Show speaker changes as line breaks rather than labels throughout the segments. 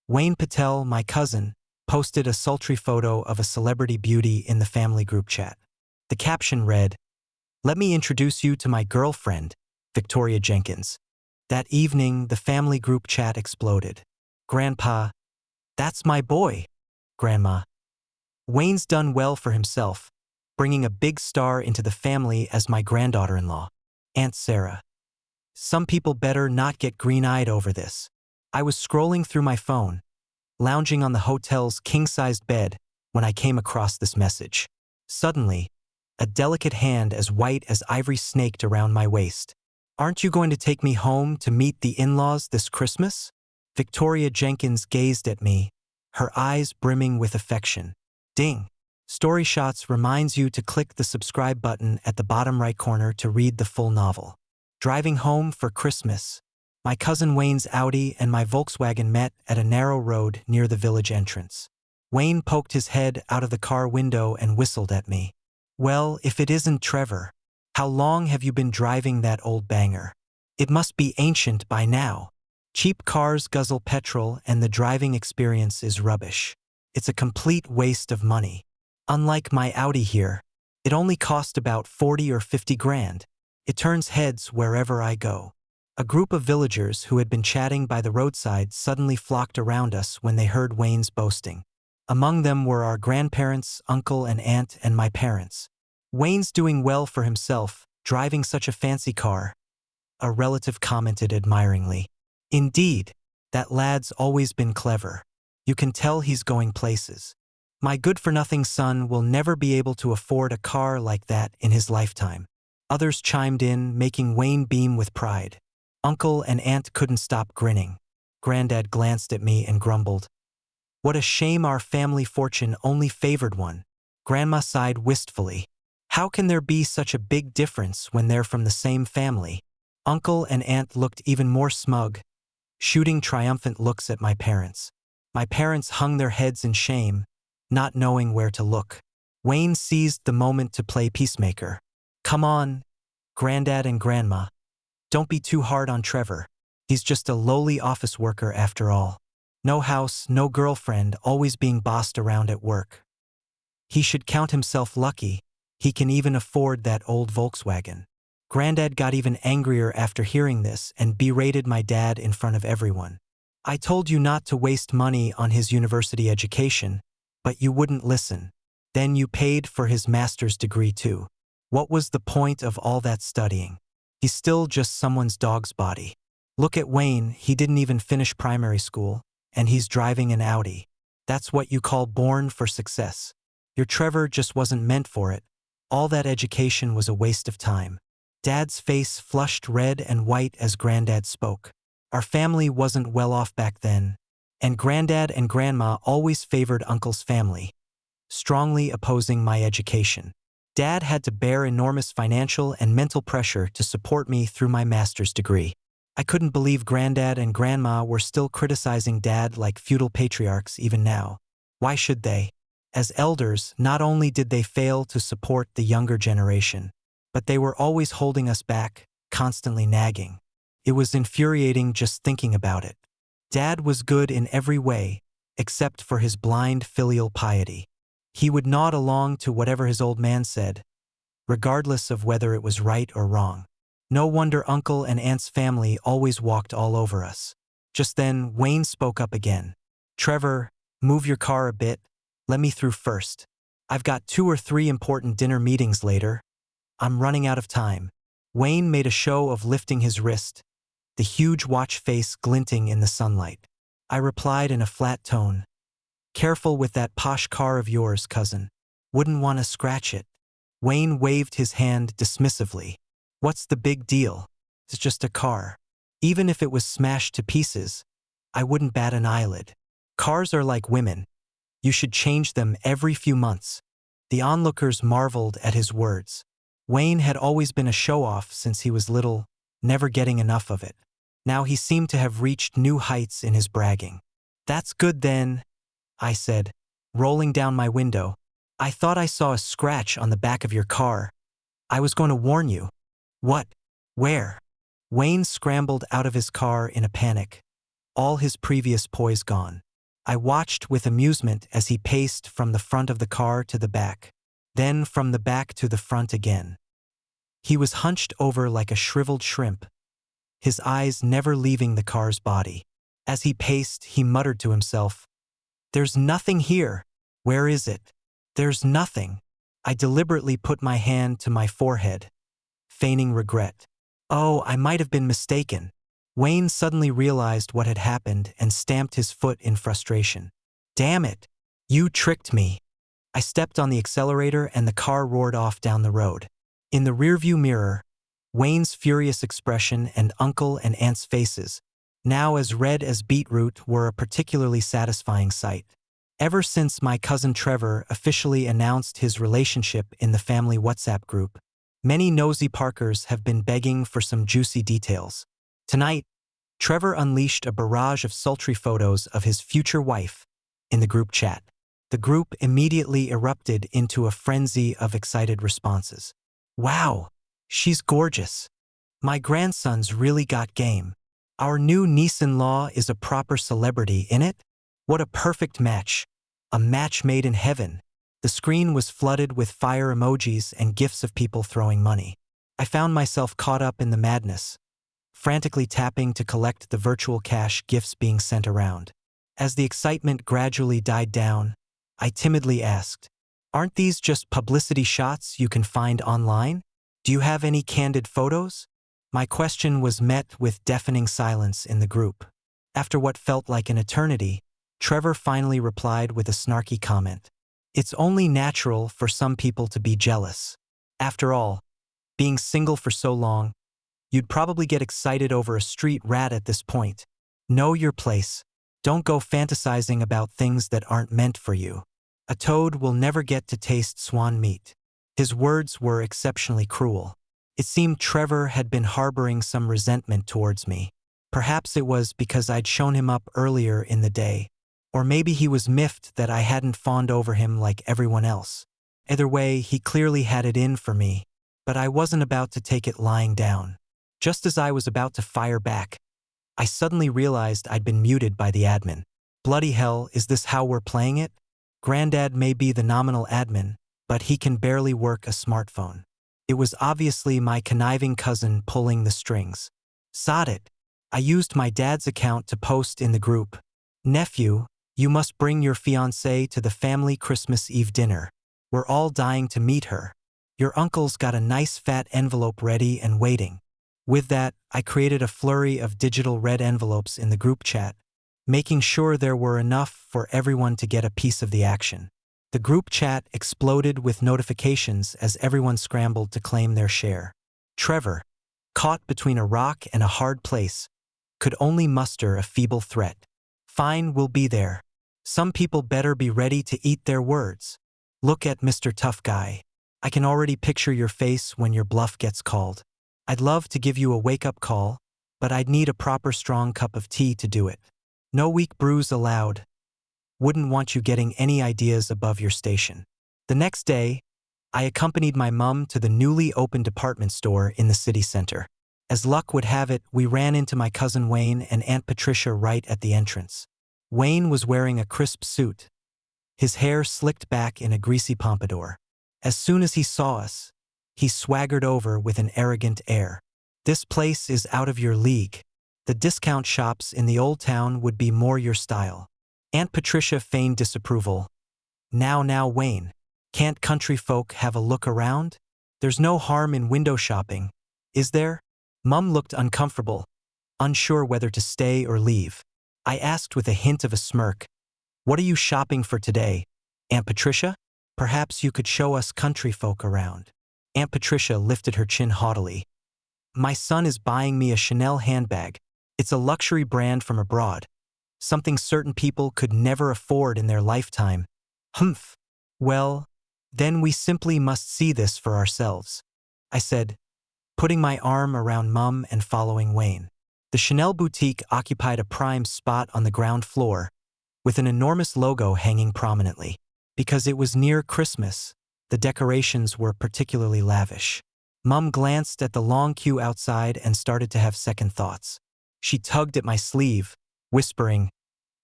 Wayne Patel, my cousin, posted a sultry photo of a celebrity beauty in the family group chat. The caption read, "Let me introduce you to my girlfriend, Victoria Jenkins." That evening, the family group chat exploded. "Grandpa, that's my boy." "Grandma, Wayne's done well for himself, bringing a big star into the family as my granddaughter-in-law." "Aunt Sarah, some people better not get green-eyed over this." I was scrolling through my phone, lounging on the hotel's king-sized bed, when I came across this message. Suddenly, a delicate hand as white as ivory snaked around my waist. "Aren't you going to take me home to meet the in-laws this Christmas?" Victoria Jenkins gazed at me, her eyes brimming with affection. Ding! Story Shots reminds you to click the subscribe button at the bottom right corner to read the full novel. Driving home for Christmas, my cousin Wayne's Audi and my Volkswagen met at a narrow road near the village entrance. Wayne poked his head out of the car window and whistled at me. "Well, if it isn't Trevor. How long have you been driving that old banger? It must be ancient by now." Cheap cars guzzle petrol and the driving experience is rubbish. It's a complete waste of money. Unlike my Audi here, it only cost about 40 or 50 grand. It turns heads wherever I go. A group of villagers who had been chatting by the roadside suddenly flocked around us when they heard Wayne's boasting. Among them were our grandparents, uncle and aunt, and my parents. "Wayne's doing well for himself, driving such a fancy car," a relative commented admiringly. "Indeed, that lad's always been clever. You can tell he's going places. My good-for-nothing son will never be able to afford a car like that in his lifetime." Others chimed in, making Wayne beam with pride. Uncle and aunt couldn't stop grinning. Granddad glanced at me and grumbled, "What a shame our family fortune only favored one." Grandma sighed wistfully. "How can there be such a big difference when they're from the same family?" Uncle and aunt looked even more smug, shooting triumphant looks at my parents. My parents hung their heads in shame, not knowing where to look. Wayne seized the moment to play peacemaker. "Come on, Granddad and Grandma. Don't be too hard on Trevor. He's just a lowly office worker after all. No house, no girlfriend, always being bossed around at work. He should count himself lucky. He can even afford that old Volkswagen." Granddad got even angrier after hearing this and berated my dad in front of everyone. "I told you not to waste money on his university education, but you wouldn't listen. Then you paid for his master's degree too. What was the point of all that studying? He's still just someone's dog's body. Look at Wayne, he didn't even finish primary school, and he's driving an Audi. That's what you call born for success. Your Trevor just wasn't meant for it. All that education was a waste of time." Dad's face flushed red and white as Granddad spoke. Our family wasn't well off back then, and Granddad and Grandma always favored Uncle's family, strongly opposing my education. Dad had to bear enormous financial and mental pressure to support me through my master's degree. I couldn't believe Granddad and Grandma were still criticizing Dad like feudal patriarchs even now. Why should they? As elders, not only did they fail to support the younger generation, but they were always holding us back, constantly nagging. It was infuriating just thinking about it. Dad was good in every way, except for his blind filial piety. He would nod along to whatever his old man said, regardless of whether it was right or wrong. No wonder Uncle and Aunt's family always walked all over us. Just then, Wayne spoke up again. "Trevor, move your car a bit. Let me through first. I've got 2 or 3 important dinner meetings later. I'm running out of time." Wayne made a show of lifting his wrist, the huge watch face glinting in the sunlight. I replied in a flat tone, "Careful with that posh car of yours, cousin. Wouldn't want to scratch it." Wayne waved his hand dismissively. "What's the big deal? It's just a car. Even if it was smashed to pieces, I wouldn't bat an eyelid. Cars are like women. You should change them every few months." The onlookers marveled at his words. Wayne had always been a show-off since he was little, never getting enough of it. Now he seemed to have reached new heights in his bragging. "That's good then," I said, rolling down my window. "I thought I saw a scratch on the back of your car. I was going to warn you." "What? Where?" Wayne scrambled out of his car in a panic, all his previous poise gone. I watched with amusement as he paced from the front of the car to the back, then from the back to the front again. He was hunched over like a shriveled shrimp, his eyes never leaving the car's body. As he paced, he muttered to himself, "There's nothing here. Where is it? There's nothing." I deliberately put my hand to my forehead, feigning regret. Oh, I might have been mistaken. Wayne suddenly realized what had happened and stamped his foot in frustration. "Damn it! You tricked me." I stepped on the accelerator and the car roared off down the road. In the rearview mirror, Wayne's furious expression and Uncle and Aunt's faces, now as red as beetroot, were a particularly satisfying sight. Ever since my cousin Trevor officially announced his relationship in the family WhatsApp group, many nosy Parkers have been begging for some juicy details. Tonight, Trevor unleashed a barrage of sultry photos of his future wife in the group chat. The group immediately erupted into a frenzy of excited responses. "Wow, she's gorgeous. My grandson's really got game. Our new niece-in-law is a proper celebrity, innit? What a perfect match. A match made in heaven." The screen was flooded with fire emojis and gifs of people throwing money. I found myself caught up in the madness, frantically tapping to collect the virtual cash gifts being sent around. As the excitement gradually died down, I timidly asked, "Aren't these just publicity shots you can find online? Do you have any candid photos?" My question was met with deafening silence in the group. After what felt like an eternity, Trevor finally replied with a snarky comment. "It's only natural for some people to be jealous. After all, being single for so long, you'd probably get excited over a street rat at this point. Know your place. Don't go fantasizing about things that aren't meant for you. A toad will never get to taste swan meat." His words were exceptionally cruel. It seemed Trevor had been harboring some resentment towards me. Perhaps it was because I'd shown him up earlier in the day, or maybe he was miffed that I hadn't fawned over him like everyone else. Either way, he clearly had it in for me, but I wasn't about to take it lying down. Just as I was about to fire back, I suddenly realized I'd been muted by the admin. Bloody hell, is this how we're playing it? Granddad may be the nominal admin, but he can barely work a smartphone. It was obviously my conniving cousin pulling the strings. Sod it. I used my dad's account to post in the group, "Nephew, you must bring your fiancée to the family Christmas Eve dinner. We're all dying to meet her. Your uncle's got a nice fat envelope ready and waiting." With that, I created a flurry of digital red envelopes in the group chat, making sure there were enough for everyone to get a piece of the action. The group chat exploded with notifications as everyone scrambled to claim their share. Trevor, caught between a rock and a hard place, could only muster a feeble threat. "Fine, we'll be there. Some people better be ready to eat their words. Look at Mr. Tough Guy. I can already picture your face when your bluff gets called. I'd love to give you a wake-up call, but I'd need a proper strong cup of tea to do it. No weak brews allowed. Wouldn't want you getting any ideas above your station." The next day, I accompanied my mum to the newly opened department store in the city center. As luck would have it, we ran into my cousin Wayne and Aunt Patricia right at the entrance. Wayne was wearing a crisp suit, his hair slicked back in a greasy pompadour. As soon as he saw us, he swaggered over with an arrogant air. "This place is out of your league. The discount shops in the old town would be more your style." Aunt Patricia feigned disapproval. Now, Wayne, can't country folk have a look around? There's no harm in window shopping, is there?" Mum looked uncomfortable, unsure whether to stay or leave. I asked with a hint of a smirk, "What are you shopping for today, Aunt Patricia? Perhaps you could show us country folk around." Aunt Patricia lifted her chin haughtily. "My son is buying me a Chanel handbag. It's a luxury brand from abroad. Something certain people could never afford in their lifetime." "Humph. Well, then we simply must see this for ourselves," I said, putting my arm around Mum and following Wayne. The Chanel boutique occupied a prime spot on the ground floor, with an enormous logo hanging prominently. Because it was near Christmas, the decorations were particularly lavish. Mum glanced at the long queue outside and started to have second thoughts. She tugged at my sleeve, whispering,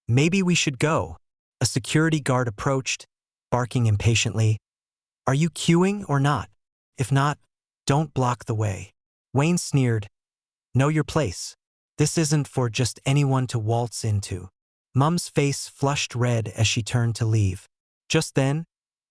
"Maybe we should go." A security guard approached, barking impatiently. Are you queuing or not? If not, don't block the way. Wayne sneered. Know your place. This isn't for just anyone to waltz into. Mum's face flushed red as she turned to leave. Just then,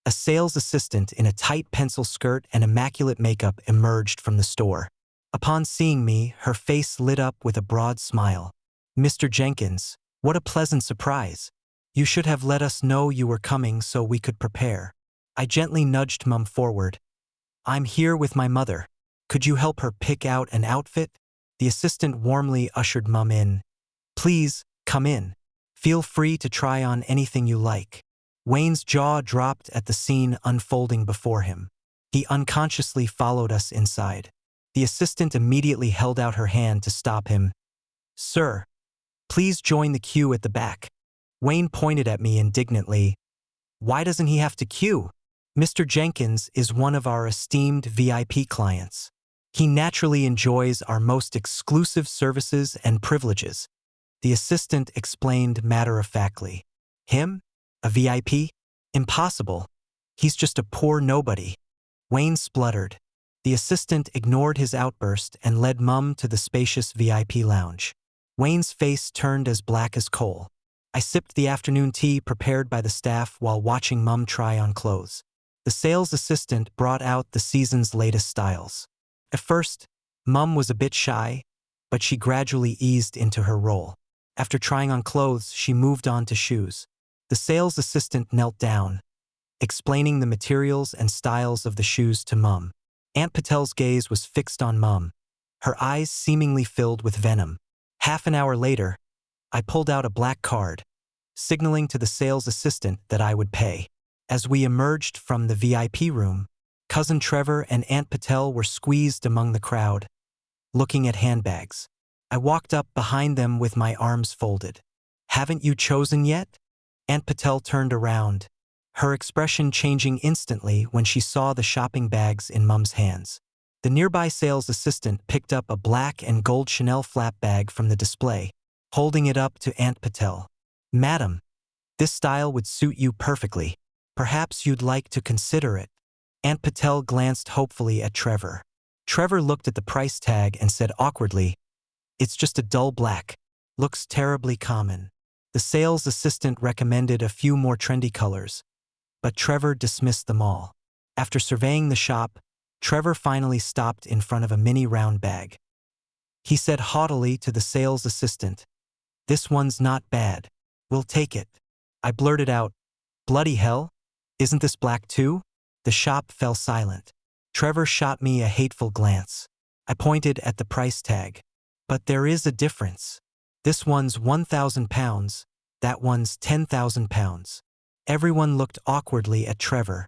a sales assistant in a tight pencil skirt and immaculate makeup emerged from the store. Upon seeing me, her face lit up with a broad smile. Mr. Jenkins, what a pleasant surprise. You should have let us know you were coming so we could prepare. I gently nudged Mum forward. I'm here with my mother. Could you help her pick out an outfit? The assistant warmly ushered Mum in. Please, come in. Feel free to try on anything you like. Wayne's jaw dropped at the scene unfolding before him. He unconsciously followed us inside. The assistant immediately held out her hand to stop him. Sir, please join the queue at the back. Wayne pointed at me indignantly. Why doesn't he have to queue? Mr. Jenkins is one of our esteemed VIP clients. He naturally enjoys our most exclusive services and privileges. The assistant explained matter-of-factly. Him? A VIP? Impossible. He's just a poor nobody. Wayne spluttered. The assistant ignored his outburst and led Mum to the spacious VIP lounge. Wayne's face turned as black as coal. I sipped the afternoon tea prepared by the staff while watching Mum try on clothes. The sales assistant brought out the season's latest styles. At first, Mum was a bit shy, but she gradually eased into her role. After trying on clothes, she moved on to shoes. The sales assistant knelt down, explaining the materials and styles of the shoes to Mum. Aunt Patel's gaze was fixed on Mum, her eyes seemingly filled with venom. Half an hour later, I pulled out a black card, signaling to the sales assistant that I would pay. As we emerged from the VIP room, Cousin Trevor and Aunt Patel were squeezed among the crowd, looking at handbags. I walked up behind them with my arms folded. Haven't you chosen yet? Aunt Patel turned around, her expression changing instantly when she saw the shopping bags in Mum's hands. The nearby sales assistant picked up a black and gold Chanel flap bag from the display, holding it up to Aunt Patel. Madam, this style would suit you perfectly. Perhaps you'd like to consider it. Aunt Patel glanced hopefully at Trevor. Trevor looked at the price tag and said awkwardly, It's just a dull black. Looks terribly common. The sales assistant recommended a few more trendy colors, but Trevor dismissed them all. After surveying the shop, Trevor finally stopped in front of a mini round bag. He said haughtily to the sales assistant, This one's not bad. We'll take it. I blurted out, Bloody hell? Isn't this black too? The shop fell silent. Trevor shot me a hateful glance. I pointed at the price tag. But there is a difference. This one's £1,000, that one's £10,000. Everyone looked awkwardly at Trevor,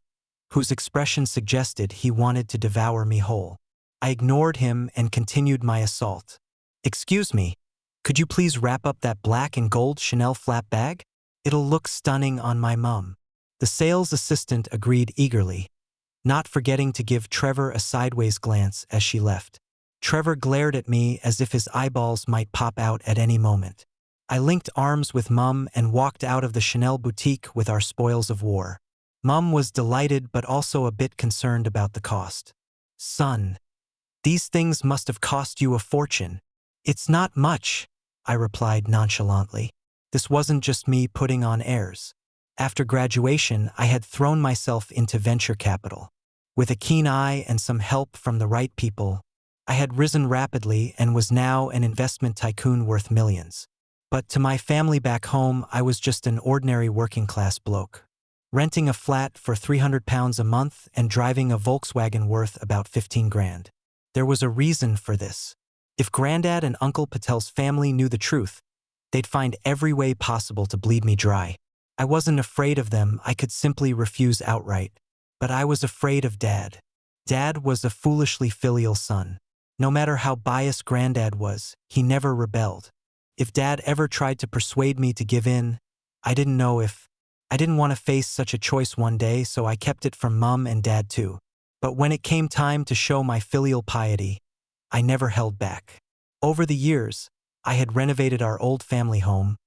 whose expression suggested he wanted to devour me whole. I ignored him and continued my assault. Excuse me, could you please wrap up that black and gold Chanel flap bag? It'll look stunning on my mum. The sales assistant agreed eagerly, not forgetting to give Trevor a sideways glance as she left. Trevor glared at me as if his eyeballs might pop out at any moment. I linked arms with Mum and walked out of the Chanel boutique with our spoils of war. Mum was delighted but also a bit concerned about the cost. Son, these things must have cost you a fortune. It's not much, I replied nonchalantly. This wasn't just me putting on airs. After graduation, I had thrown myself into venture capital. With a keen eye and some help from the right people, I had risen rapidly and was now an investment tycoon worth millions. But to my family back home, I was just an ordinary working-class bloke, renting a flat for £300 a month and driving a Volkswagen worth about 15 grand. There was a reason for this. If Granddad and Uncle Patel's family knew the truth, they'd find every way possible to bleed me dry. I wasn't afraid of them, I could simply refuse outright. But I was afraid of Dad. Dad was a foolishly filial son. No matter how biased Granddad was, he never rebelled. If Dad ever tried to persuade me to give in, I didn't want to face such a choice one day, so I kept it from Mum and Dad too. But when it came time to show my filial piety, I never held back. Over the years, I had renovated our old family home,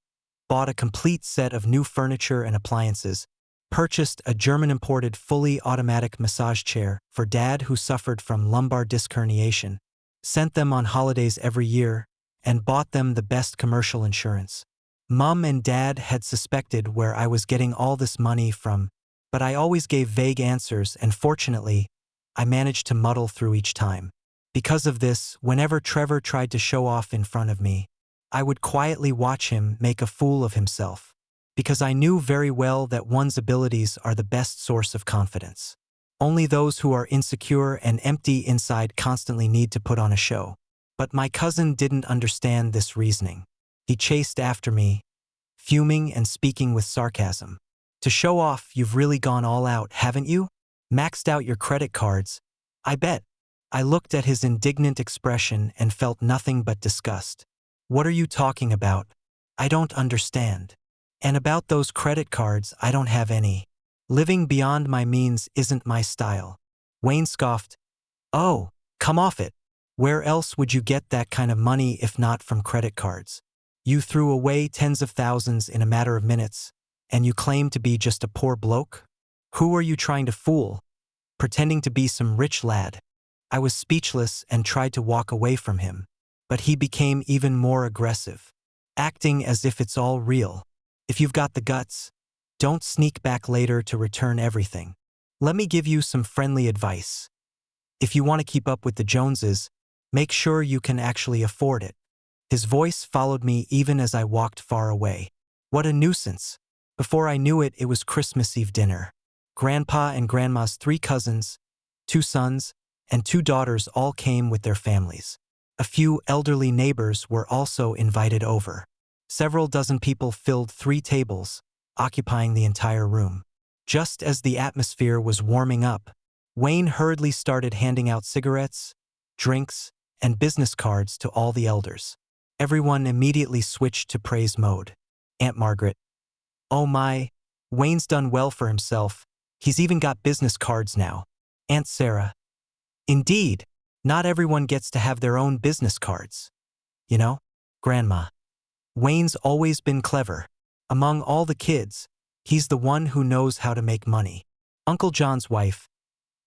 bought a complete set of new furniture and appliances, purchased a German-imported fully automatic massage chair for Dad who suffered from lumbar disc herniation, sent them on holidays every year, and bought them the best commercial insurance. Mom and Dad had suspected where I was getting all this money from, but I always gave vague answers, and fortunately, I managed to muddle through each time. Because of this, whenever Trevor tried to show off in front of me, I would quietly watch him make a fool of himself, because I knew very well that one's abilities are the best source of confidence. Only those who are insecure and empty inside constantly need to put on a show. But my cousin didn't understand this reasoning. He chased after me, fuming and speaking with sarcasm. To show off, you've really gone all out, haven't you? Maxed out your credit cards, I bet. I looked at his indignant expression and felt nothing but disgust. What are you talking about? I don't understand. And about those credit cards, I don't have any. Living beyond my means isn't my style. Wayne scoffed. Oh, come off it. Where else would you get that kind of money if not from credit cards? You threw away tens of thousands in a matter of minutes, and you claim to be just a poor bloke? Who are you trying to fool? Pretending to be some rich lad. I was speechless and tried to walk away from him, but he became even more aggressive, acting as if it's all real. If you've got the guts, don't sneak back later to return everything. Let me give you some friendly advice. If you want to keep up with the Joneses, make sure you can actually afford it. His voice followed me even as I walked far away. What a nuisance. Before I knew it, it was Christmas Eve dinner. Grandpa and Grandma's 3 cousins, 2 sons, and 2 daughters all came with their families. A few elderly neighbors were also invited over. Several dozen people filled 3 tables, occupying the entire room. Just as the atmosphere was warming up, Wayne hurriedly started handing out cigarettes, drinks, and business cards to all the elders. Everyone immediately switched to praise mode. Aunt Margaret. Oh my, Wayne's done well for himself. He's even got business cards now. Aunt Sarah. Indeed, not everyone gets to have their own business cards. You know, Grandma. Wayne's always been clever. Among all the kids, he's the one who knows how to make money. Uncle John's wife.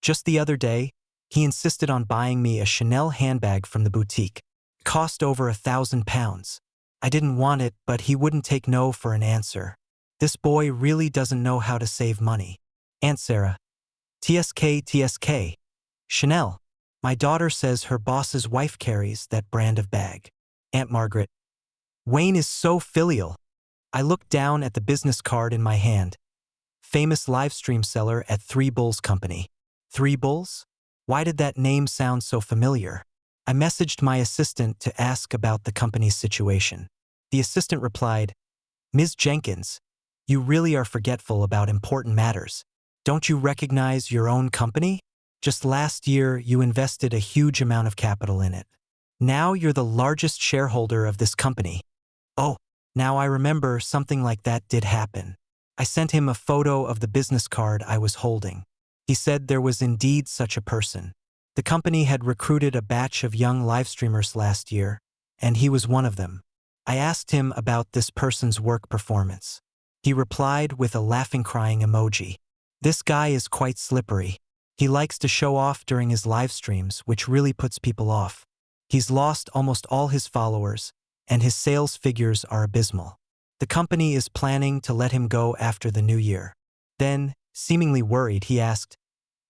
Just the other day, he insisted on buying me a Chanel handbag from the boutique. It cost over £1,000. I didn't want it, but he wouldn't take no for an answer. This boy really doesn't know how to save money. Aunt Sarah. TSK. Chanel. My daughter says her boss's wife carries that brand of bag. Aunt Margaret. Wayne is so filial. I looked down at the business card in my hand. Famous live stream seller at 3 Bulls Company. 3 Bulls? Why did that name sound so familiar? I messaged my assistant to ask about the company's situation. The assistant replied, Ms. Jenkins, you really are forgetful about important matters. Don't you recognize your own company? Just last year, you invested a huge amount of capital in it. Now you're the largest shareholder of this company. Oh, now I remember something like that did happen. I sent him a photo of the business card I was holding. He said there was indeed such a person. The company had recruited a batch of young live streamers last year, and he was one of them. I asked him about this person's work performance. He replied with a laughing crying emoji. This guy is quite slippery. He likes to show off during his live streams, which really puts people off. He's lost almost all his followers, and his sales figures are abysmal. The company is planning to let him go after the new year. Then, seemingly worried, he asked,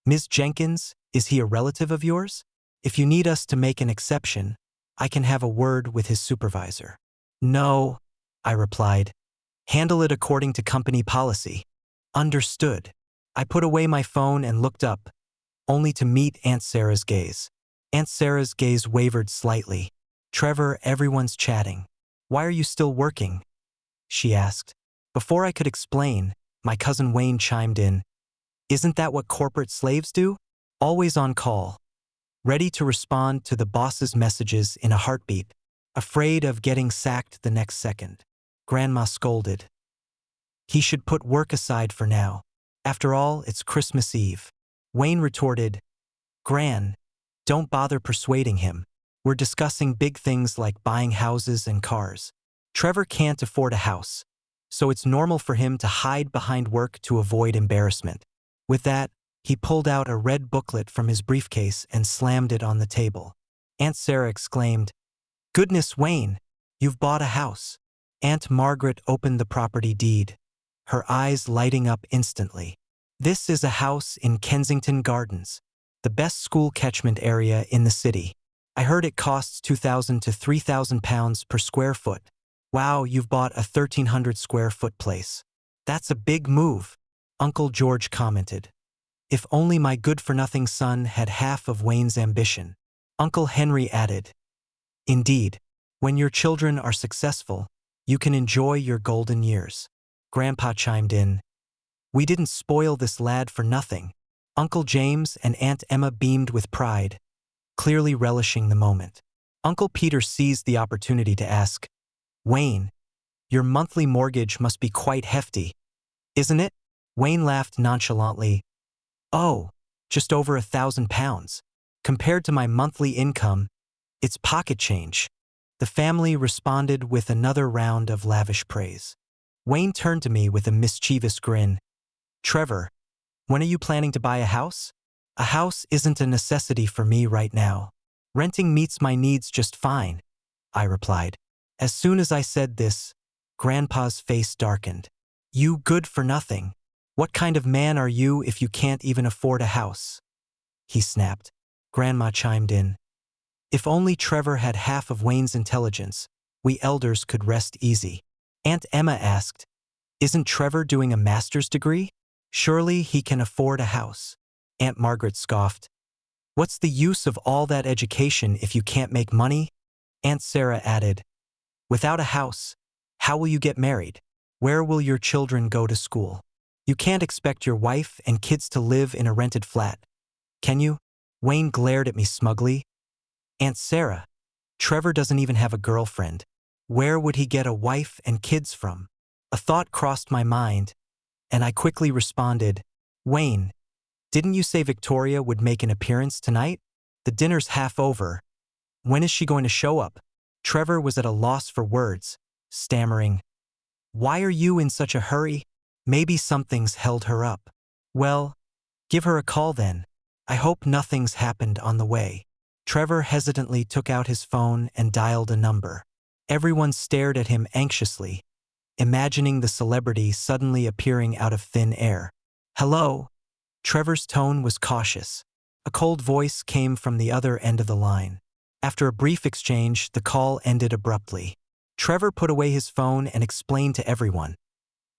Ms. Jenkins, is he a relative of yours? If you need us to make an exception, I can have a word with his supervisor. No, I replied. Handle it according to company policy. Understood. I put away my phone and looked up, only to meet Aunt Sarah's gaze. Aunt Sarah's gaze wavered slightly. Trevor, everyone's chatting. Why are you still working? She asked. Before I could explain, my cousin Wayne chimed in. Isn't that what corporate slaves do? Always on call. Ready to respond to the boss's messages in a heartbeat, afraid of getting sacked the next second. Grandma scolded. He should put work aside for now. After all, it's Christmas Eve. Wayne retorted, Gran, don't bother persuading him. We're discussing big things like buying houses and cars. Trevor can't afford a house. so it's normal for him to hide behind work to avoid embarrassment. With that, he pulled out a red booklet from his briefcase and slammed it on the table. Aunt Sarah exclaimed, "Goodness, Wayne, you've bought a house." Aunt Margaret opened the property deed, her eyes lighting up instantly. "This is a house in Kensington Gardens, the best school catchment area in the city. I heard it costs £2,000 to £3,000 per square foot. Wow, you've bought a 1,300 square foot place. That's a big move," Uncle George commented. "If only my good-for-nothing son had half of Wayne's ambition," Uncle Henry added. "Indeed, when your children are successful, you can enjoy your golden years," Grandpa chimed in. "We didn't spoil this lad for nothing." Uncle James and Aunt Emma beamed with pride, clearly relishing the moment. Uncle Peter seized the opportunity to ask, "Wayne, your monthly mortgage must be quite hefty, isn't it?" Wayne laughed nonchalantly. "Oh, just over £1,000. Compared to my monthly income, it's pocket change." The family responded with another round of lavish praise. Wayne turned to me with a mischievous grin. "Trevor, when are you planning to buy a house?" "A house isn't a necessity for me right now. Renting meets my needs just fine," I replied. As soon as I said this, Grandpa's face darkened. "You good for nothing. What kind of man are you if you can't even afford a house?" he snapped. Grandma chimed in. "If only Trevor had half of Wayne's intelligence, we elders could rest easy." Aunt Emma asked, "Isn't Trevor doing a master's degree? Surely he can afford a house." Aunt Margaret scoffed. "What's the use of all that education if you can't make money?" Aunt Sarah added, "Without a house, how will you get married? Where will your children go to school? You can't expect your wife and kids to live in a rented flat, can you?" Wayne glared at me smugly. "Aunt Sarah, Trevor doesn't even have a girlfriend. Where would he get a wife and kids from?" A thought crossed my mind, and I quickly responded, "Wayne, didn't you say Victoria would make an appearance tonight? The dinner's half over. When is she going to show up?" Trevor was at a loss for words, stammering, "Why are you in such a hurry? Maybe something's held her up." "Well, give her a call then. I hope nothing's happened on the way." Trevor hesitantly took out his phone and dialed a number. Everyone stared at him anxiously, imagining the celebrity suddenly appearing out of thin air. "Hello?" Trevor's tone was cautious. A cold voice came from the other end of the line. After a brief exchange, the call ended abruptly. Trevor put away his phone and explained to everyone.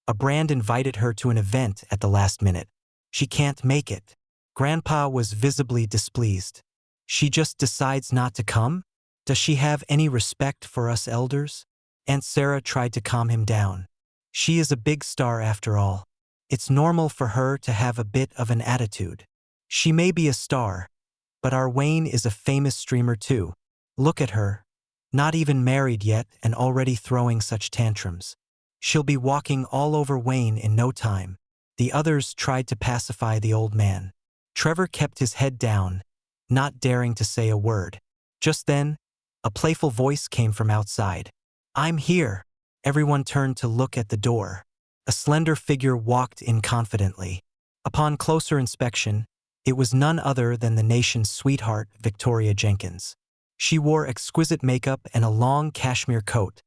"A brand invited her to an event at the last minute. She can't make it." Grandpa was visibly displeased. "She just decides not to come? Does she have any respect for us elders?" Aunt Sarah tried to calm him down. "She is a big star after all. It's normal for her to have a bit of an attitude. She may be a star, but our Wayne is a famous streamer too. Look at her. Not even married yet and already throwing such tantrums. She'll be walking all over Wayne in no time." The others tried to pacify the old man. Trevor kept his head down, not daring to say a word. Just then, a playful voice came from outside. "I'm here." Everyone turned to look at the door. A slender figure walked in confidently. Upon closer inspection, it was none other than the nation's sweetheart, Victoria Jenkins. She wore exquisite makeup and a long cashmere coat,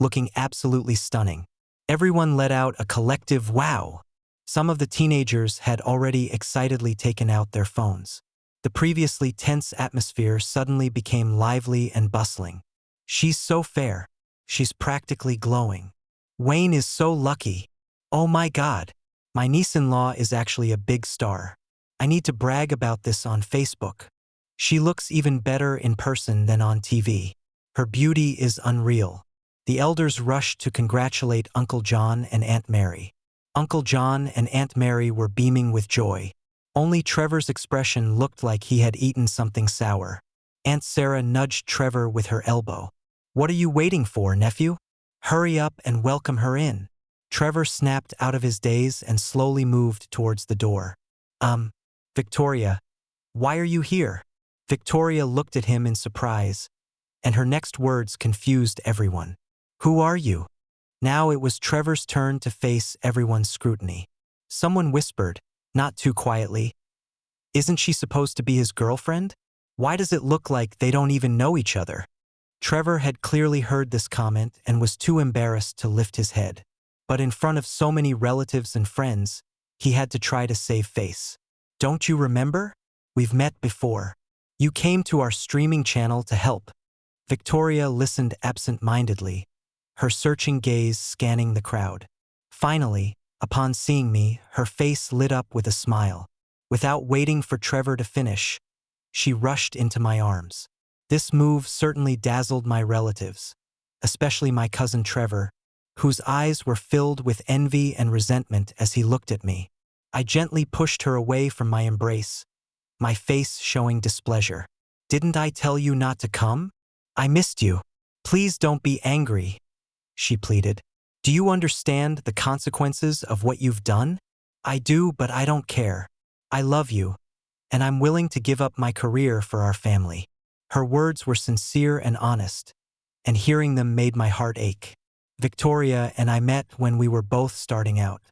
looking absolutely stunning. Everyone let out a collective wow. Some of the teenagers had already excitedly taken out their phones. The previously tense atmosphere suddenly became lively and bustling. "She's so fair. She's practically glowing. Wayne is so lucky. Oh my God. My niece-in-law is actually a big star. I need to brag about this on Facebook. She looks even better in person than on TV. Her beauty is unreal." The elders rushed to congratulate Uncle John and Aunt Mary. Uncle John and Aunt Mary were beaming with joy. Only Trevor's expression looked like he had eaten something sour. Aunt Sarah nudged Trevor with her elbow. "What are you waiting for, nephew? Hurry up and welcome her in." Trevor snapped out of his daze and slowly moved towards the door. Victoria, why are you here?" Victoria looked at him in surprise, and her next words confused everyone. "Who are you?" Now it was Trevor's turn to face everyone's scrutiny. Someone whispered, not too quietly, "Isn't she supposed to be his girlfriend? Why does it look like they don't even know each other?" Trevor had clearly heard this comment and was too embarrassed to lift his head. But in front of so many relatives and friends, he had to try to save face. "Don't you remember? We've met before. You came to our streaming channel to help." Victoria listened absent-mindedly, her searching gaze scanning the crowd. Finally, upon seeing me, her face lit up with a smile. Without waiting for Trevor to finish, she rushed into my arms. This move certainly dazzled my relatives, especially my cousin Trevor, whose eyes were filled with envy and resentment as he looked at me. I gently pushed her away from my embrace, my face showing displeasure. "Didn't I tell you not to come? I missed you. Please don't be angry," she pleaded. "Do you understand the consequences of what you've done?" "I do, but I don't care. I love you, and I'm willing to give up my career for our family." Her words were sincere and honest, and hearing them made my heart ache. Victoria and I met when we were both starting out.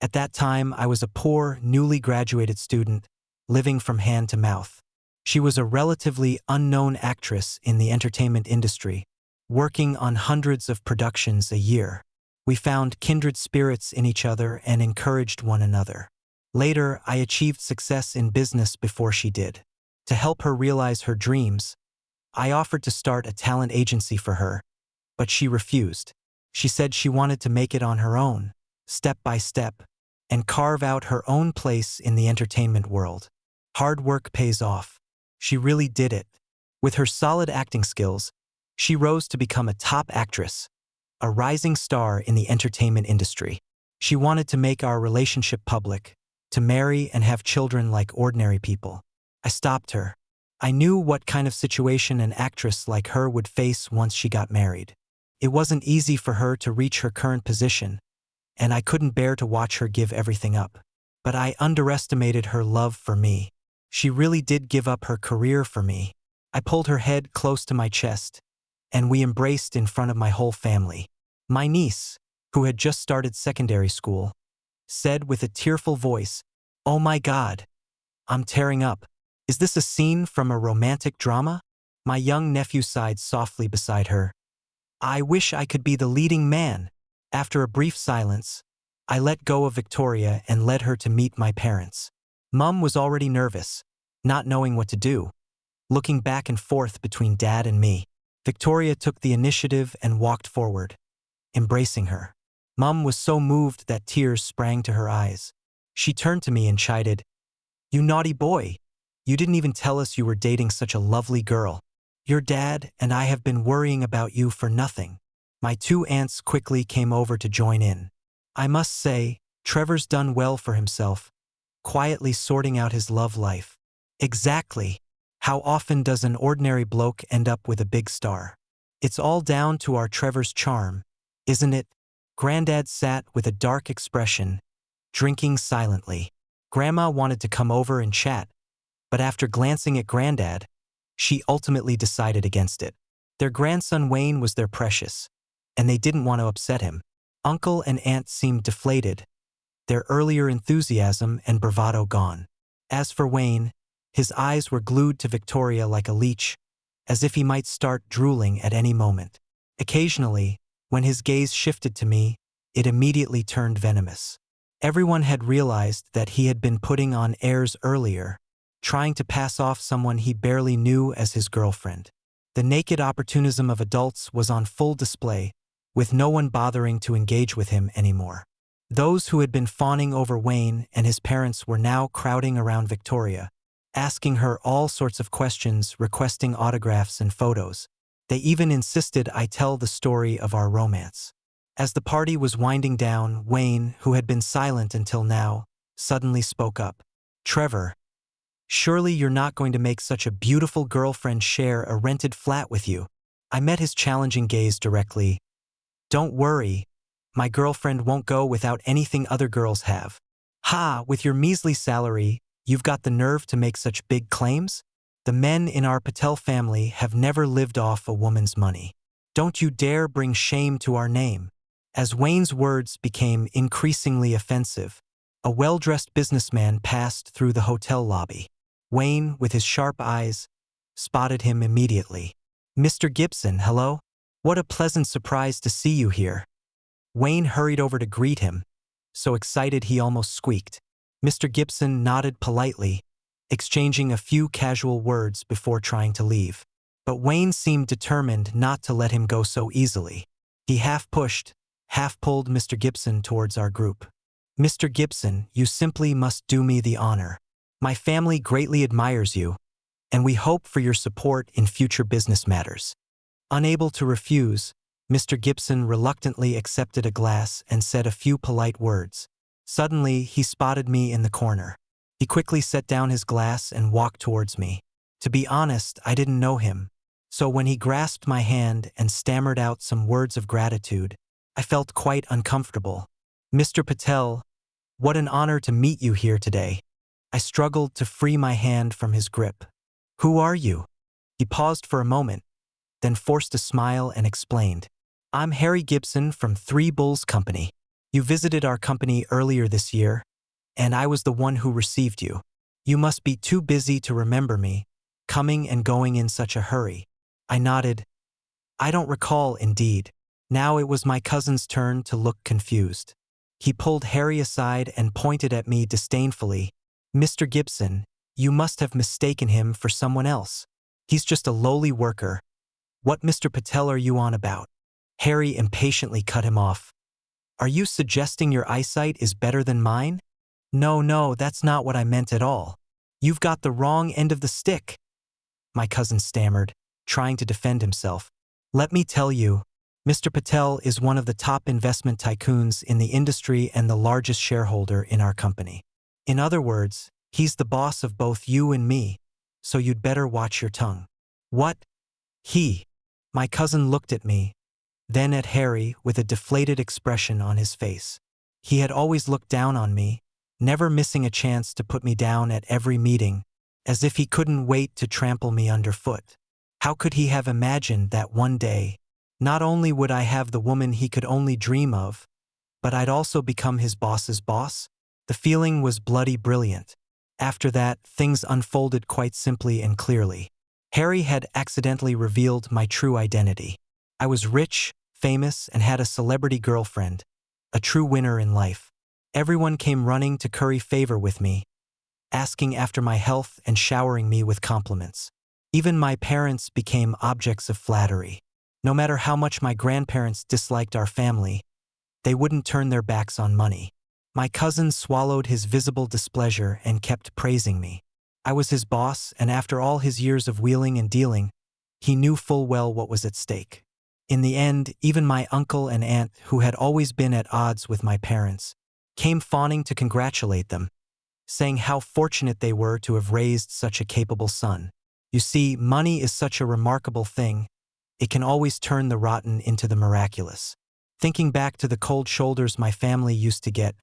At that time, I was a poor, newly graduated student, living from hand to mouth. She was a relatively unknown actress in the entertainment industry, working on hundreds of productions a year. We found kindred spirits in each other and encouraged one another. Later, I achieved success in business before she did. To help her realize her dreams, I offered to start a talent agency for her, but she refused. She said she wanted to make it on her own, step by step, and carve out her own place in the entertainment world. Hard work pays off. She really did it. With her solid acting skills, she rose to become a top actress, a rising star in the entertainment industry. She wanted to make our relationship public, to marry and have children like ordinary people. I stopped her. I knew what kind of situation an actress like her would face once she got married. It wasn't easy for her to reach her current position, and I couldn't bear to watch her give everything up. But I underestimated her love for me. She really did give up her career for me. I pulled her head close to my chest, and we embraced in front of my whole family. My niece, who had just started secondary school, said with a tearful voice, "Oh my God, I'm tearing up. Is this a scene from a romantic drama?" My young nephew sighed softly beside her. "I wish I could be the leading man." After a brief silence, I let go of Victoria and led her to meet my parents. Mum was already nervous, not knowing what to do, looking back and forth between Dad and me. Victoria took the initiative and walked forward, embracing her. Mum was so moved that tears sprang to her eyes. She turned to me and chided, "You naughty boy. You didn't even tell us you were dating such a lovely girl. Your dad and I have been worrying about you for nothing." My two aunts quickly came over to join in. I must say, Trevor's done well for himself, quietly sorting out his love life. Exactly. How often does an ordinary bloke end up with a big star? It's all down to our Trevor's charm, isn't it? Granddad sat with a dark expression, drinking silently. Grandma wanted to come over and chat, but after glancing at Granddad, she ultimately decided against it. Their grandson Wayne was their precious, and they didn't want to upset him. Uncle and aunt seemed deflated, their earlier enthusiasm and bravado gone. As for Wayne, his eyes were glued to Victoria like a leech, as if he might start drooling at any moment. Occasionally, when his gaze shifted to me, it immediately turned venomous. Everyone had realized that he had been putting on airs earlier, trying to pass off someone he barely knew as his girlfriend. The naked opportunism of adults was on full display, with no one bothering to engage with him anymore. Those who had been fawning over Wayne and his parents were now crowding around Victoria, asking her all sorts of questions, requesting autographs and photos. They even insisted I tell the story of our romance. As the party was winding down, Wayne, who had been silent until now, suddenly spoke up. "Trevor, surely you're not going to make such a beautiful girlfriend share a rented flat with you." I met his challenging gaze directly. "Don't worry, my girlfriend won't go without anything other girls have." "Ha, with your measly salary, you've got the nerve to make such big claims? The men in our Patel family have never lived off a woman's money. Don't you dare bring shame to our name." As Wayne's words became increasingly offensive, a well-dressed businessman passed through the hotel lobby. Wayne, with his sharp eyes, spotted him immediately. "Mr. Gibson, hello? What a pleasant surprise to see you here." Wayne hurried over to greet him, so excited he almost squeaked. Mr. Gibson nodded politely, exchanging a few casual words before trying to leave. But Wayne seemed determined not to let him go so easily. He half pushed, half pulled Mr. Gibson towards our group. "Mr. Gibson, you simply must do me the honor. My family greatly admires you, and we hope for your support in future business matters." Unable to refuse, Mr. Gibson reluctantly accepted a glass and said a few polite words. Suddenly, he spotted me in the corner. He quickly set down his glass and walked towards me. To be honest, I didn't know him, so when he grasped my hand and stammered out some words of gratitude, I felt quite uncomfortable. "Mr. Patel, what an honor to meet you here today." I struggled to free my hand from his grip. "Who are you?" He paused for a moment, then forced a smile and explained. "I'm Harry Gibson from Three Bulls Company. You visited our company earlier this year, and I was the one who received you. You must be too busy to remember me, coming and going in such a hurry." I nodded. "I don't recall, indeed." Now it was my cousin's turn to look confused. He pulled Harry aside and pointed at me disdainfully. "Mr. Gibson, you must have mistaken him for someone else. He's just a lowly worker. What Mr. Patel are you on about?" Harry impatiently cut him off. "Are you suggesting your eyesight is better than mine?" No, that's not what I meant at all. You've got the wrong end of the stick." My cousin stammered, trying to defend himself. "Let me tell you, Mr. Patel is one of the top investment tycoons in the industry and the largest shareholder in our company. In other words, he's the boss of both you and me, so you'd better watch your tongue." "What? He?" My cousin looked at me, then at Harry with a deflated expression on his face. He had always looked down on me, never missing a chance to put me down at every meeting, as if he couldn't wait to trample me underfoot. How could he have imagined that one day, not only would I have the woman he could only dream of, but I'd also become his boss's boss? The feeling was bloody brilliant. After that, things unfolded quite simply and clearly. Harry had accidentally revealed my true identity. I was rich, famous, and had a celebrity girlfriend, a true winner in life. Everyone came running to curry favor with me, asking after my health and showering me with compliments. Even my parents became objects of flattery. No matter how much my grandparents disliked our family, they wouldn't turn their backs on money. My cousin swallowed his visible displeasure and kept praising me. I was his boss, and after all his years of wheeling and dealing, he knew full well what was at stake. In the end, even my uncle and aunt, who had always been at odds with my parents, came fawning to congratulate them, saying how fortunate they were to have raised such a capable son. You see, money is such a remarkable thing. It can always turn the rotten into the miraculous. Thinking back to the cold shoulders my family used to get,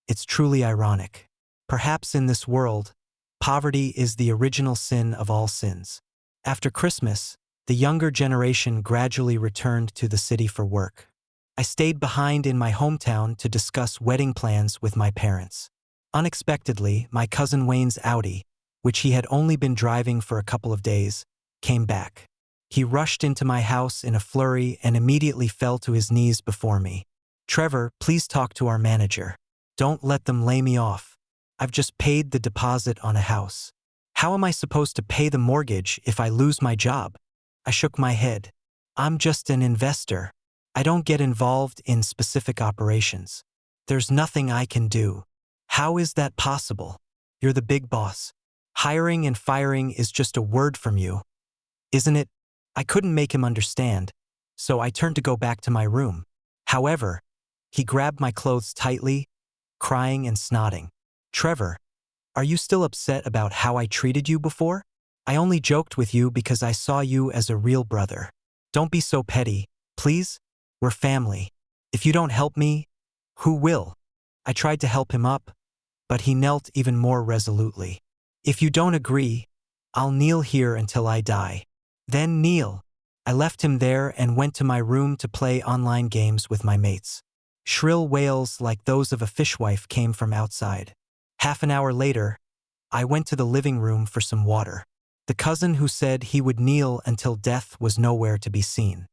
it's truly ironic. Perhaps in this world, poverty is the original sin of all sins. After Christmas, the younger generation gradually returned to the city for work. I stayed behind in my hometown to discuss wedding plans with my parents. Unexpectedly, my cousin Wayne's Audi, which he had only been driving for a couple of days, came back. He rushed into my house in a flurry and immediately fell to his knees before me. "Trevor, please talk to our manager. Don't let them lay me off. I've just paid the deposit on a house. How am I supposed to pay the mortgage if I lose my job?" I shook my head. "I'm just an investor. I don't get involved in specific operations. There's nothing I can do." "How is that possible? You're the big boss. Hiring and firing is just a word from you, isn't it?" I couldn't make him understand, so I turned to go back to my room. However, he grabbed my clothes tightly, crying and snotting. "Trevor, are you still upset about how I treated you before? I only joked with you because I saw you as a real brother. Don't be so petty, please. We're family. If you don't help me, who will?" I tried to help him up, but he knelt even more resolutely. "If you don't agree, I'll kneel here until I die." "Then kneel." I left him there and went to my room to play online games with my mates. Shrill wails like those of a fishwife came from outside. Half an hour later, I went to the living room for some water. The cousin who said he would kneel until death was nowhere to be seen.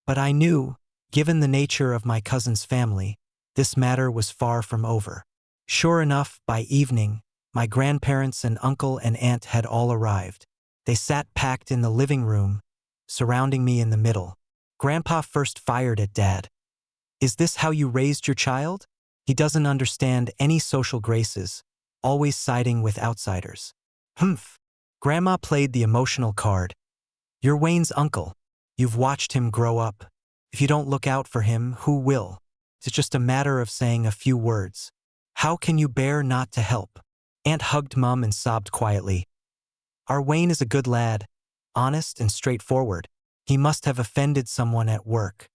But I knew, given the nature of my cousin's family, this matter was far from over. Sure enough, by evening, my grandparents and uncle and aunt had all arrived. They sat packed in the living room, surrounding me in the middle. Grandpa first fired at Dad. "Is this how you raised your child? He doesn't understand any social graces, always siding with outsiders." "Humph." Grandma played the emotional card. "You're Wayne's uncle. You've watched him grow up. If you don't look out for him, who will? It's just a matter of saying a few words. How can you bear not to help?" Aunt hugged Mum and sobbed quietly. "Our Wayne is a good lad, honest and straightforward. He must have offended someone at work.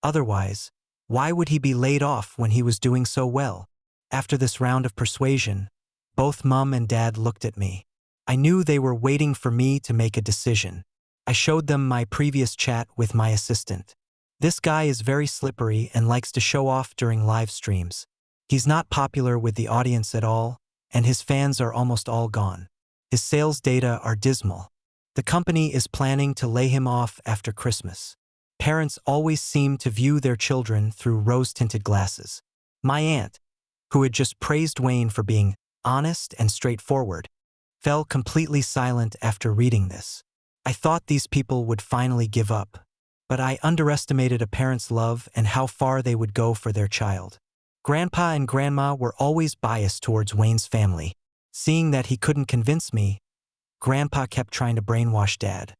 Otherwise, why would he be laid off when he was doing so well?" After this round of persuasion, both Mum and Dad looked at me. I knew they were waiting for me to make a decision. I showed them my previous chat with my assistant. "This guy is very slippery and likes to show off during live streams. He's not popular with the audience at all, and his fans are almost all gone. His sales data are dismal. The company is planning to lay him off after Christmas. Parents always seem to view their children through rose-tinted glasses." My aunt, who had just praised Wayne for being honest and straightforward, fell completely silent after reading this. I thought these people would finally give up, but I underestimated a parent's love and how far they would go for their child. Grandpa and Grandma were always biased towards Wayne's family. Seeing that he couldn't convince me, Grandpa kept trying to brainwash Dad.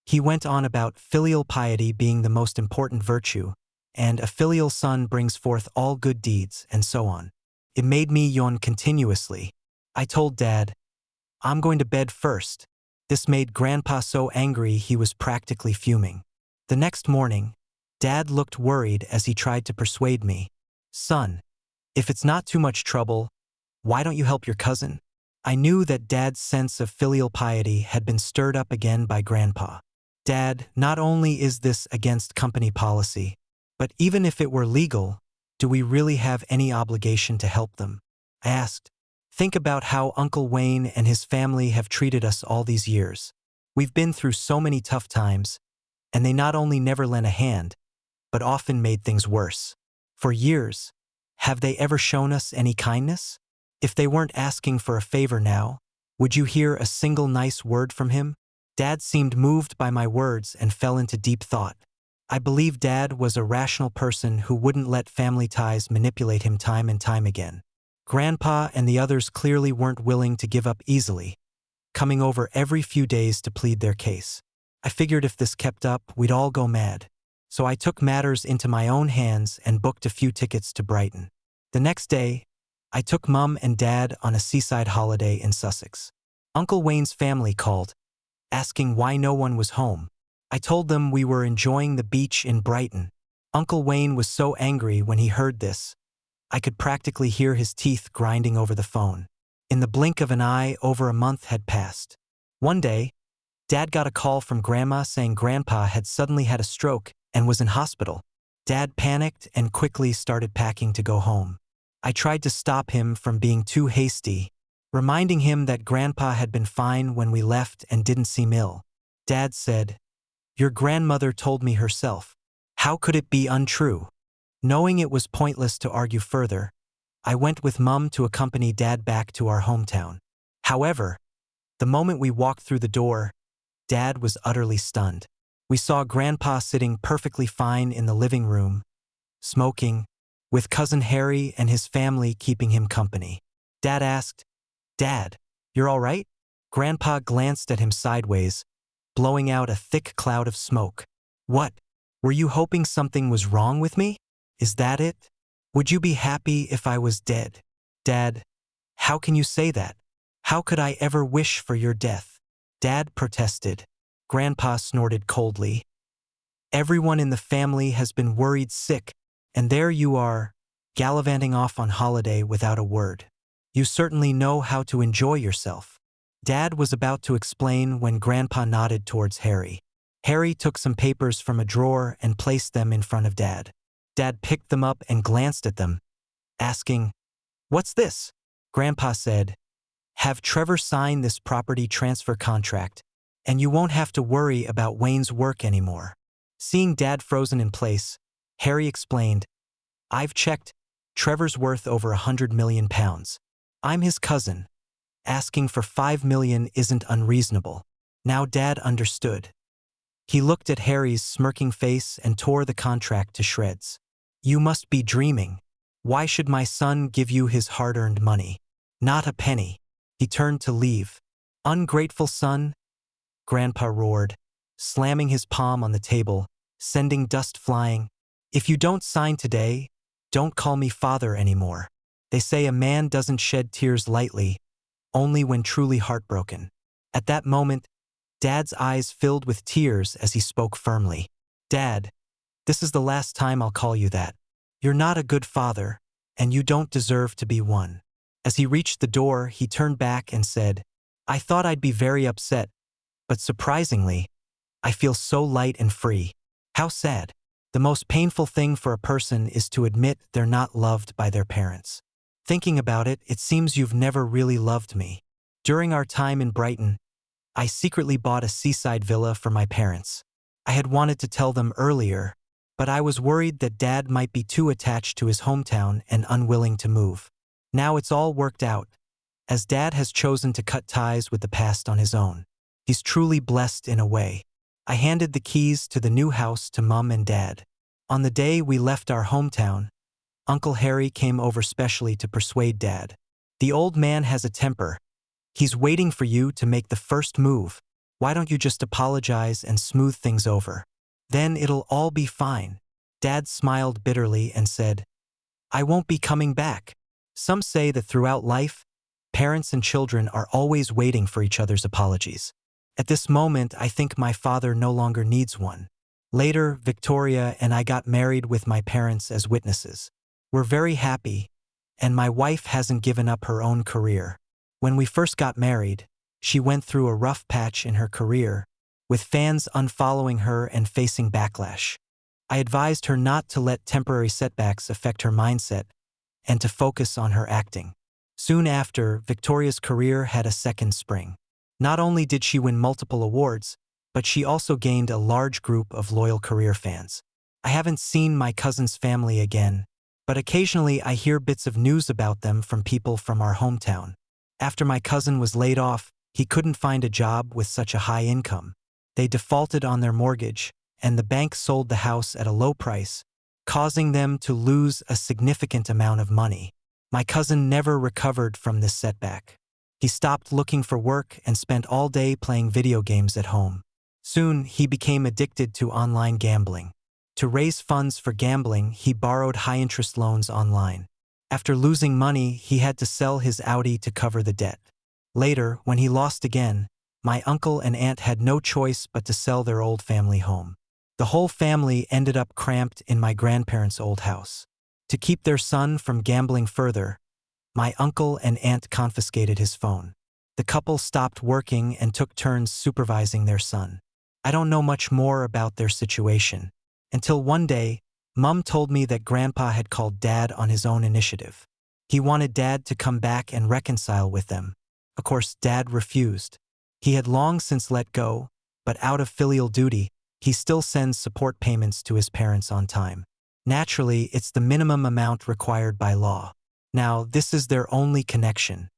He went on about filial piety being the most important virtue, and a filial son brings forth all good deeds, and so on. It made me yawn continuously. I told Dad, "I'm going to bed first." This made Grandpa so angry he was practically fuming. The next morning, Dad looked worried as he tried to persuade me. "Son, if it's not too much trouble, why don't you help your cousin?" I knew that Dad's sense of filial piety had been stirred up again by Grandpa. "Dad, not only is this against company policy, but even if it were legal, do we really have any obligation to help them?" I asked. "Think about how Uncle Wayne and his family have treated us all these years. We've been through so many tough times, and they not only never lent a hand, but often made things worse. For years, have they ever shown us any kindness? If they weren't asking for a favor now, would you hear a single nice word from him?" Dad seemed moved by my words and fell into deep thought. I believe Dad was a rational person who wouldn't let family ties manipulate him time and time again. Grandpa and the others clearly weren't willing to give up easily, coming over every few days to plead their case. I figured if this kept up, we'd all go mad. So I took matters into my own hands and booked a few tickets to Brighton. The next day, I took Mum and Dad on a seaside holiday in Sussex. Uncle Wayne's family called, asking why no one was home. I told them we were enjoying the beach in Brighton. Uncle Wayne was so angry when he heard this. I could practically hear his teeth grinding over the phone. In the blink of an eye, over a month had passed. One day, Dad got a call from Grandma saying Grandpa had suddenly had a stroke and was in hospital. Dad panicked and quickly started packing to go home. I tried to stop him from being too hasty, reminding him that Grandpa had been fine when we left and didn't seem ill. Dad said, "Your grandmother told me herself. How could it be untrue?" Knowing it was pointless to argue further, I went with Mum to accompany Dad back to our hometown. However, the moment we walked through the door, Dad was utterly stunned. We saw Grandpa sitting perfectly fine in the living room, smoking, with Cousin Harry and his family keeping him company. Dad asked, "Dad, you're all right?" Grandpa glanced at him sideways, blowing out a thick cloud of smoke. "What? Were you hoping something was wrong with me? Is that it? Would you be happy if I was dead?" "Dad, how can you say that? How could I ever wish for your death?" Dad protested. Grandpa snorted coldly. "Everyone in the family has been worried sick, and there you are, gallivanting off on holiday without a word. You certainly know how to enjoy yourself." Dad was about to explain when Grandpa nodded towards Harry. Harry took some papers from a drawer and placed them in front of Dad. Dad picked them up and glanced at them, asking, "What's this?" Grandpa said, "Have Trevor sign this property transfer contract, and you won't have to worry about Wayne's work anymore." Seeing Dad frozen in place, Harry explained, "I've checked. Trevor's worth over £100 million. I'm his cousin. Asking for $5 million isn't unreasonable." Now Dad understood. He looked at Harry's smirking face and tore the contract to shreds. "You must be dreaming. Why should my son give you his hard-earned money? Not a penny." He turned to leave. "Ungrateful son," Grandpa roared, slamming his palm on the table, sending dust flying. "If you don't sign today, don't call me father anymore. They say a man doesn't shed tears lightly, only when truly heartbroken." At that moment, Dad's eyes filled with tears as he spoke firmly. "Dad, this is the last time I'll call you that. You're not a good father, and you don't deserve to be one." As he reached the door, he turned back and said, "I thought I'd be very upset, but surprisingly, I feel so light and free. How sad. The most painful thing for a person is to admit they're not loved by their parents. Thinking about it, it seems you've never really loved me. During our time in Brighton, I secretly bought a seaside villa for my parents. I had wanted to tell them earlier, but I was worried that Dad might be too attached to his hometown and unwilling to move. Now it's all worked out, as Dad has chosen to cut ties with the past on his own. He's truly blessed in a way." I handed the keys to the new house to Mum and Dad. On the day we left our hometown, Uncle Harry came over specially to persuade Dad. "The old man has a temper. He's waiting for you to make the first move. Why don't you just apologize and smooth things over? Then it'll all be fine." Dad smiled bitterly and said, "I won't be coming back." Some say that throughout life, parents and children are always waiting for each other's apologies. At this moment, I think my father no longer needs one. Later, Victoria and I got married with my parents as witnesses. We're very happy, and my wife hasn't given up her own career. When we first got married, she went through a rough patch in her career, with fans unfollowing her and facing backlash. I advised her not to let temporary setbacks affect her mindset and to focus on her acting. Soon after, Victoria's career had a second spring. Not only did she win multiple awards, but she also gained a large group of loyal career fans. I haven't seen my cousin's family again, but occasionally I hear bits of news about them from people from our hometown. After my cousin was laid off, he couldn't find a job with such a high income. They defaulted on their mortgage, and the bank sold the house at a low price, causing them to lose a significant amount of money. My cousin never recovered from this setback. He stopped looking for work and spent all day playing video games at home. Soon, he became addicted to online gambling. To raise funds for gambling, he borrowed high-interest loans online. After losing money, he had to sell his Audi to cover the debt. Later, when he lost again, my uncle and aunt had no choice but to sell their old family home. The whole family ended up cramped in my grandparents' old house. To keep their son from gambling further, my uncle and aunt confiscated his phone. The couple stopped working and took turns supervising their son. I don't know much more about their situation, until one day, Mum told me that Grandpa had called Dad on his own initiative. He wanted Dad to come back and reconcile with them. Of course, Dad refused. He had long since let go, but out of filial duty, he still sends support payments to his parents on time. Naturally, it's the minimum amount required by law. Now, this is their only connection.